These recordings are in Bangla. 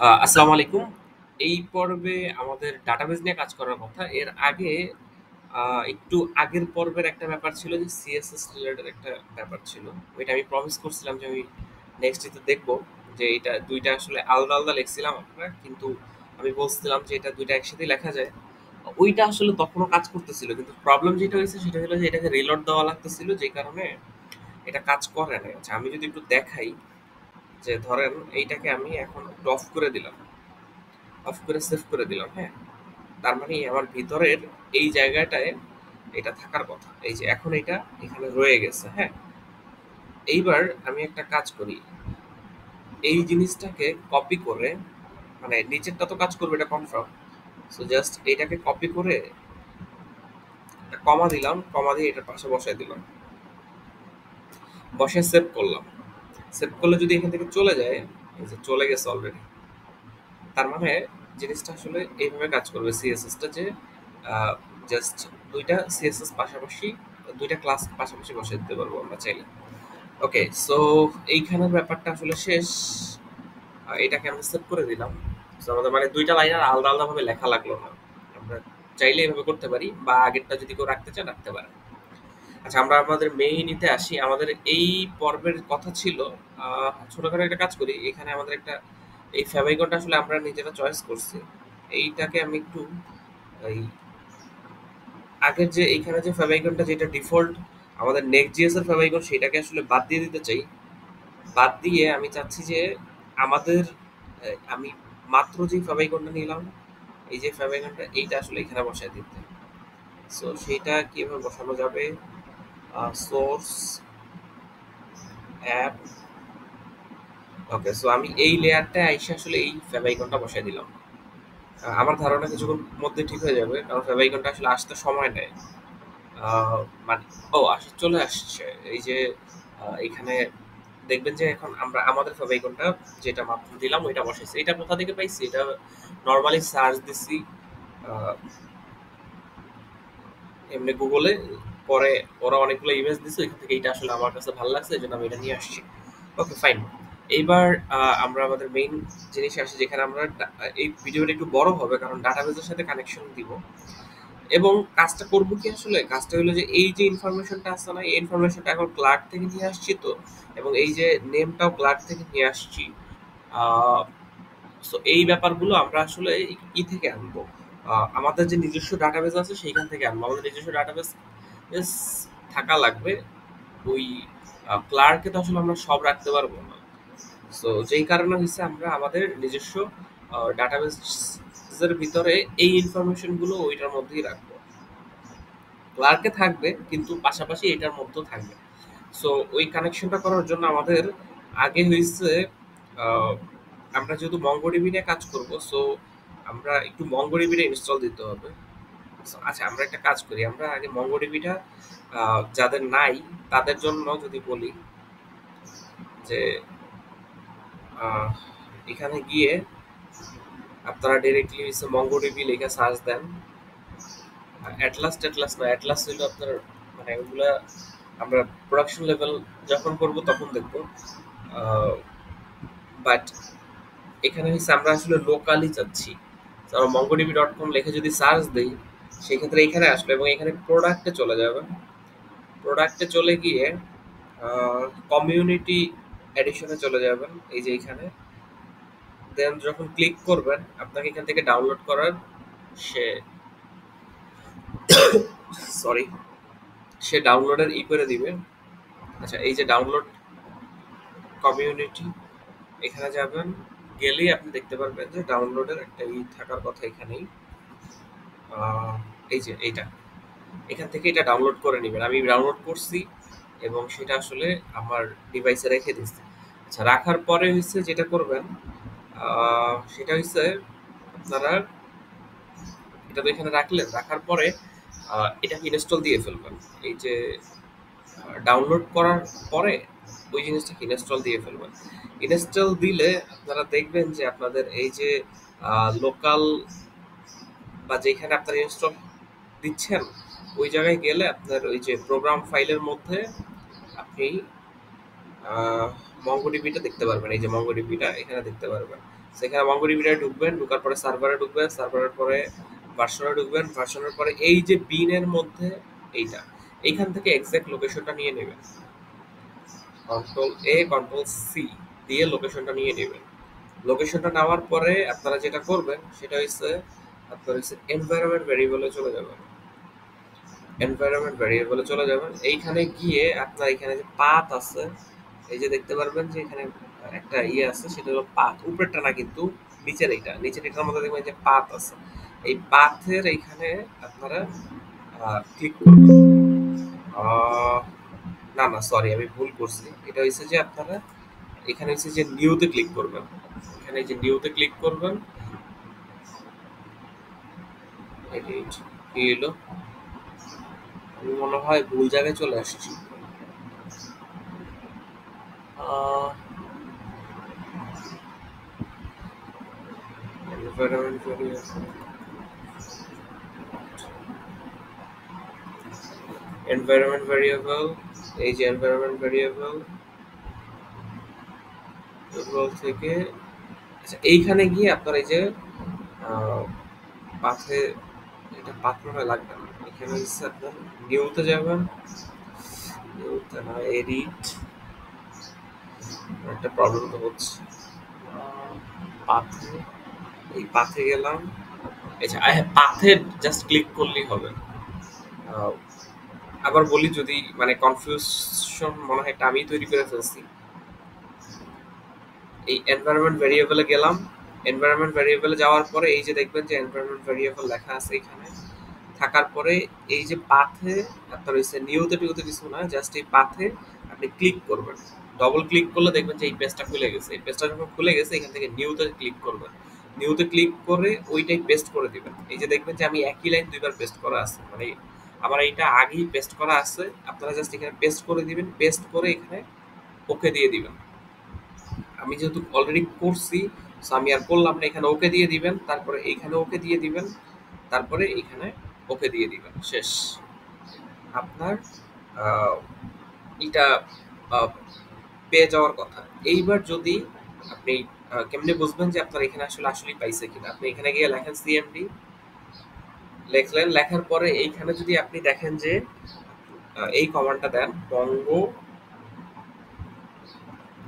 আসসালামু আলাইকুম। এই পর্বে আমাদের ডাটাবেজ নিয়ে কাজ করার কথা। এর আগে একটু আগের পর্বের একটা ব্যাপার ছিল যে সিএসএস রিলেটেড একটা ব্যাপার ছিল। ওইটা আমি প্রমিস করছিলাম যে আমি নেক্সট ডেতে দেখব যে এটা ২ টা আসলে আলাদা, আলাদা লিখছিলাম আমরা। কিন্তু আমি বলছিলাম যে এটা ২ টা একসাথেই লেখা যায়। ওইটা আসলে তখনও কাজ করতেছিল। কিন্তু প্রবলেম যেটা হইছে সেটা হলো যে এটাকে রিলোড দেওয়া লাগতেছিল যে কারণে এটা কাজ করে নাই। আচ্ছা আমি যদি একটু দেখাই যে ধরেন এইটাকে আমি এখন একটু অফ করে দিলাম। অফ করে সেভ করে দিলাম, হ্যাঁ? তার মানে আমার ভিতরের এই জায়গাটায় এটা থাকার কথা। এই যে এখন এটা এখানে রয়ে গেছে, হ্যাঁ? এইবার আমি একটা কাজ করি। এই জিনিসটাকে কপি করে মানে নিচেরটা তো কাজ করবে এটা কনফার্ম। সো জাস্ট এইটাকে কপি করে একটা কমা দিলাম, কমা দিয়ে এটার পাশে বসায় দিলাম। বসায় সেভ করলাম। সেভ করলে যদি এখান থেকে চলে যায়, এই যে চলে গেছে অলরেডি। তার মানে জিনিসটা আসলে এইভাবে কাজ করবে সিএসএস টা যে জাস্ট ২ টা সিএসএস পাশাপাশি ২ টা ক্লাস পাশাপাশি বসায় দিতে পারবো আমরা চাইলে। ওকে, সো এইখানের ব্যাপারটা আসলে শেষ। এটাকে আমরা সেভ করে দিলাম। সো আমাদের মানে ২ টা লাইন আর আলাদা, আলাদা ভাবে লেখা লাগলো না। আমরা চাইলে এভাবে করতে পারি বা আগেরটা যদি কেউ রাখতে চান রাখতে পারেন। আচ্ছা আমরা আমাদের মেইনিতে আসি। আমাদের এই পর্বের কথা ছিল ছোটখাটো একটা কাজ করি। এখানে আমাদের একটা এই ফেভারিকনটা আসলে আমরা নিজেরা চয়েস করছি। এইটাকে আমি একটু এই আগের যে এইখানে যে ফেভারিকনটা যেটা ডিফল্ট আমাদের নেক্সট.js এর ফেভারিকন সেটাকে আসলে বাদ দিয়ে দিতে চাই। বাদ দিয়ে আমি চাচ্ছি যে আমাদের আমি মাত্র যে ফেভারিকনটা নিলাম এই যে ফেভারিকনটা এইটা আসলে এখানে বসায় দিতে। সো সেইটা কিভাবে বসানো যাবে? Source app. ওকে, সো আমি এই লেয়ারটায় আইসা আসলে এই ফেভারিকনটা বসায় দিলাম। আমার ধারণা কিছুক্ষণ মধ্যে ঠিক হয়ে যাবে কারণ ফেভারিকনটা আসলে আসতে সময় নেয়। মানে ও চলে আসছে। এই যে এখানে দেখবেন যে এখন আমরা আমাদের ফেভারিকনটা যেটা মাত্র দিলাম ওইটা বসাইছি। এটা কোথা থেকে পাইছি? এটা নরমালি সার্চ দিছি আ এমনি গুগলে। পরে ওরা অনেকগুলো ইমেজ দিছে। ওইখান থেকে এইটা আসলে আমার কাছে ভালো লাগছে এজন্য আমি এটা নিয়ে আসছি। Okay fine. এইবার আমরা আমাদের মেইন জিনিসে আসি যেখানে আমরা এই ভিডিওটা একটু বড় হবে কারণ ডাটাবেজের সাথে কানেকশন দিব। এবং কাজটা করব কি আসলে? কাজটা হলো যে এই যে ইনফরমেশনটা আছে না? এই ইনফরমেশনটা এখন ক্লার্ক থেকে নিয়ে আসছি তো এবং এই যে নেমটাও ক্লার্ক থেকে নিয়ে আসছি। আ সো এই ব্যাপারগুলো আমরা আসলে থেকে আনবো? আমাদের যে নিজস্ব ডাটাবেস আছে সেইখান থেকে আনবো। আমাদের নিজস্ব ডাটাবেস বেস থাকা লাগবে। ওই ক্লার্কে তো আসলে আমরা সব রাখতে পারবো না। সো যেই কারণে হইছে আমরা আমাদের নিজস্ব ডাটাবেসের ভিতরে এই ইনফরমেশন গুলো ওইটার মধ্যেই রাখবো। ক্লার্কে থাকবে কিন্তু পাশাপাশি এটার মধ্যেও থাকবে। সো ওই কানেকশনটা করার জন্য আমাদের আগে হইছে আহ, আমরা যেহেতু মঙ্গোডিবি নিয়ে কাজ করব সো আমরা একটু মঙ্গোডিবিটা ইনস্টল দিতে হবে। So, আচ্ছা আমরা একটা কাজ করি আমরা আগে মঙ্গোডিবিটা যাদের নাই তাদের জন্য যদি বলি যে আহ, এখানে গিয়ে আপনারা ডিরেক্টলি হচ্ছে মঙ্গোডিবি লিখে সার্চ দেন। অ্যাটলাস না অ্যাটলাস হইলো আপনার মানে ওগুলা আমরা প্রোডাকশন লেভেল যখন করব তখন দেখবো। বাট এখানে হচ্ছে আমরা আসলে লোকালি চাচ্ছি। তো আমরা mongodb.com লিখে যদি সার্চ দেই সেক্ষেত্রে এখানে আসলো এবং এখানে প্রোডাক্টে চলে যাবে। প্রোডাক্টে চলে গিয়ে কমিউনিটি এডিশনে চলে যাবেন এই যে এখানে। দেন যখন ক্লিক করবেন আপনাকে এখান থেকে ডাউনলোড করার সে সরি সে ডাউনলোডের করে দিবে। আচ্ছা এই যে ডাউনলোড কমিউনিটি এখানে যাবেন। গেলেই আপনি দেখতে পারবেন যে ডাউনলোডের একটা থাকার কথা এখানেই। আহ, এই যে এইটা এখান থেকে এটা ডাউনলোড করে নেবেন। আমি ডাউনলোড করছি এবং সেটা আসলে আমার ডিভাইসে রেখে দিচ্ছি। আচ্ছা রাখার পরে হচ্ছে যেটা করবেন সেটা হচ্ছে আপনারা এটা তো এখানে রাখলেন। রাখার পরে এটাকে ইনস্টল দিয়ে ফেলবেন। এই যে ডাউনলোড করার পরে ওই জিনিসটাকে ইনস্টল দিয়ে ফেলবেন। ইনস্টল দিলে আপনারা দেখবেন যে আপনাদের এই যে লোকাল বা যেখানে আপনারা ইনস্টল দিচ্ছেন ওই জায়গায় গেলে আপনার ওই যে প্রোগ্রাম ফাইলের মধ্যে আপনি মঙ্গোডিবিটা দেখতে পারবেন, এই যে মঙ্গোডিবিটা এখানে দেখতে পারবেন। সেখানে মঙ্গোডিবিটা ঢুকবেন, ঢোকার পরে সার্ভারে ঢুকবেন, সার্ভারের পরে ভার্সনে ঢুকবেন, ভার্সনের পরে এই যে বিনের মধ্যে এইটা, এইখান থেকে এক্সাক্ট লোকেশনটা নিয়ে নেবেন। কন্ট্রোল এ কন্ট্রোল সি দিয়ে লোকেশনটা নিয়ে নেবেন। লোকেশনটা নেওয়ার পরে আপনারা যেটা করবেন সেটা হচ্ছে আপনার হচ্ছে এনভায়রনমেন্ট ভেরিয়েবলে চলে যাবেন। এনভায়রনমেন্ট ভেরিয়েবলে চলে যাবেন, এইখানে গিয়ে আপনার এখানে যে পাথ আছে, এই যে দেখতে পারবেন যে এখানে একটা ইয়ে আছে, সেটা হলো পাথ, উপরেরটা না কিন্তু নিচের, এইটা নিচের এটার মধ্যে দেখবেন যে পাথ আছে। এই পাথের এইখানে আপনারা ক্লিক করবেন। না না সরি, আমি ভুল করছি। এটা হচ্ছে যে আপনারা এখানে হচ্ছে যে নিউতে ক্লিক করবেন, এখানে যে নিউতে ক্লিক করবেন। এডিট কি এলো, আমি মনে হয় ভুল জায়গায় চলে আসছি। এনভায়রনমেন্ট ভেরিয়েবল, এনভায়রনমেন্ট ভেরিয়েবল, এই যে এনভায়রনমেন্ট ভেরিয়েবল থেকে আচ্ছা এইখানে গিয়ে আপনার এই যে পাথে, এটা পাথ মনে হয় লাগবে না, এখানে হচ্ছে আপনার নিউতে যাবেন, নিউতে না এডিট, একটা প্রবলেম তো হচ্ছে। পাথে, এই পাথে গেলাম, আচ্ছা পাথে জাস্ট ক্লিক করলেই হবে। আহ, আবার বলি, যদি মানে কনফিউশন মনে হয় একটা আমি তৈরি করে ফেলছি। এই এনভায়রনমেন্ট ভেরিয়েবলে গেলাম, এনভায়রনমেন্ট ভেরিয়েবলে যাওয়ার পরে এই যে দেখবেন যে এনভায়রনমেন্ট ভেরিয়েবল লেখা আছে এখানে, থাকার পরে এই যে পাথে আপনার হচ্ছে নিউতে টিউতে কিছু না, জাস্ট এই পাথে আপনি ক্লিক করবেন। ডবল ক্লিক করলে দেখবেন যে এই পেজটা খুলে গেছে। এই পেজটা যখন খুলে গেছে এখান থেকে নিউতে ক্লিক করবেন, নিউতে ক্লিক করে ওইটাই পেস্ট করে দিবেন। এই যে দেখবেন যে আমি একই লাইন দুইবার পেস্ট করা আছে, মানে আমার এইটা আগেই পেস্ট করা আছে, আপনারা জাস্ট এখানে পেস্ট করে দিবেন, পেস্ট করে এখানে ওকে দিয়ে দিবেন। আমি যেহেতু অলরেডি করছি, সো আমি আর করলাম না, এখানে ওকে দিয়ে দিবেন, তারপরে এইখানে ওকে দিয়ে দিবেন, তারপরে এইখানে ওকে দিয়ে দিবেন, শেষ। আপনার আহ, এটা পেয়ে যাওয়ার কথা। এইবার যদি আপনি কেমনে বুঝবেন যে আপনার এখানে আসলে আসলেই পাইছে কিনা, আপনি এখানে গিয়ে লেখেন সিএমডি, লেখলেন, লেখার পরে এইখানে যদি আপনি দেখেন যে এই কমান্ডটা দেন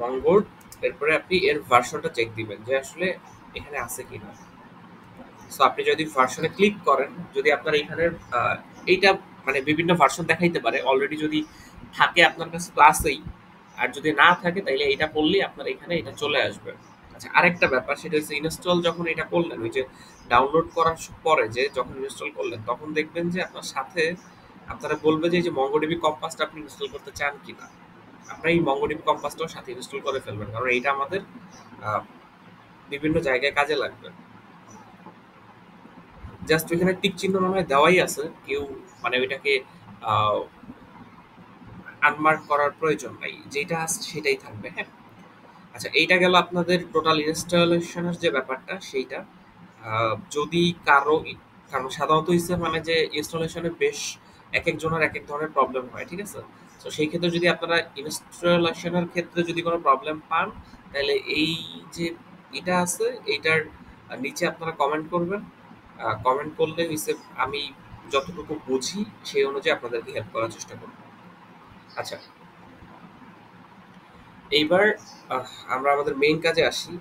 মঙ্গল, এরপরে আপনি এর ভার্সনটা চেক দিবেন যে আসলে এখানে আছে কিনা। সো আপনি যদি ভার্সনে ক্লিক করেন, যদি আপনার এখানে এইটা মানে বিভিন্ন ভার্সন দেখাইতে পারে, অলরেডি যদি থাকে আপনার কাছে তো আছেই, আর যদি না থাকে তাইলে এটা করলেই আপনার এখানে এটা চলে আসবে। আচ্ছা আরেকটা ব্যাপার, সেটা হচ্ছে ইনস্টল যখন এটা করলেন, ওই যে ডাউনলোড করার পরে যে যখন ইনস্টল করলেন, তখন দেখবেন যে আপনার সাথে আপনারা বলবে যে এই যে মঙ্গোডিবি কম্পাসটা আপনি ইনস্টল করতে চান কিনা। আপনার এই মঙ্গোডিবি কম্পাসটাও সাথে ইনস্টল করে ফেলবেন, কারণ এইটা আমাদের আহ, বিভিন্ন জায়গায় কাজে লাগবে। জাস্ট ওইখানে টিক চিহ্ন মনে হয় দেওয়াই আছে, কেউ মানে ওইটাকে আনমার্ক করার প্রয়োজন নাই, যেটা আছে সেটাই থাকবে, হ্যাঁ। আচ্ছা এইটা গেল আপনাদের টোটাল ইনস্টলেশনের যে ব্যাপারটা সেইটা। যদি কারণ সাধারণত হচ্ছে মানে যে ইনস্টলেশনে বেশ এক একজনের এক এক ধরনের প্রবলেম হয়, ঠিক আছে। তো সেই ক্ষেত্রে যদি আপনারা ইনস্টলেশনের ক্ষেত্রে যদি কোনো প্রবলেম পান, তাহলে এই যে এটা আছে এইটার নিচে আপনারা কমেন্ট করবেন। কমেন্ট করলে হচ্ছে আমি যতটুকু বুঝি সেই অনুযায়ী আপনাদেরকে হেল্প করার চেষ্টা করব। আচ্ছা এইবার আমরা আমাদের মেইন কাজে আসি।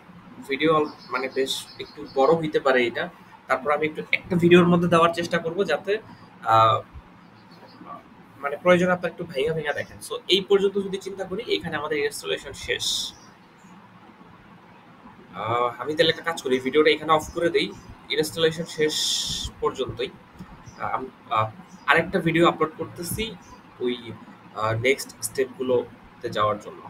ভিডিও মানে বেশ একটু বড় হইতে পারে এটা, তারপর আমি একটু একটা ভিডিওর মধ্যে দেওয়ার চেষ্টা করব যাতে আহ, মানে প্রয়োজন আপনার একটু ভেঙে ভেঙে দেখেন। সো এই পর্যন্ত যদি চিন্তা করি, এখানে আমাদের ইনস্টলেশন শেষ। আমি তাহলে একটা কাজ করি, ভিডিওটা এখানে অফ করে দেই, ইনস্টলেশন শেষ পর্যন্তই। আমি আরেকটা ভিডিও আপলোড করতেছি ওই নেক্সট স্টেপগুলোতে যাওয়ার জন্য।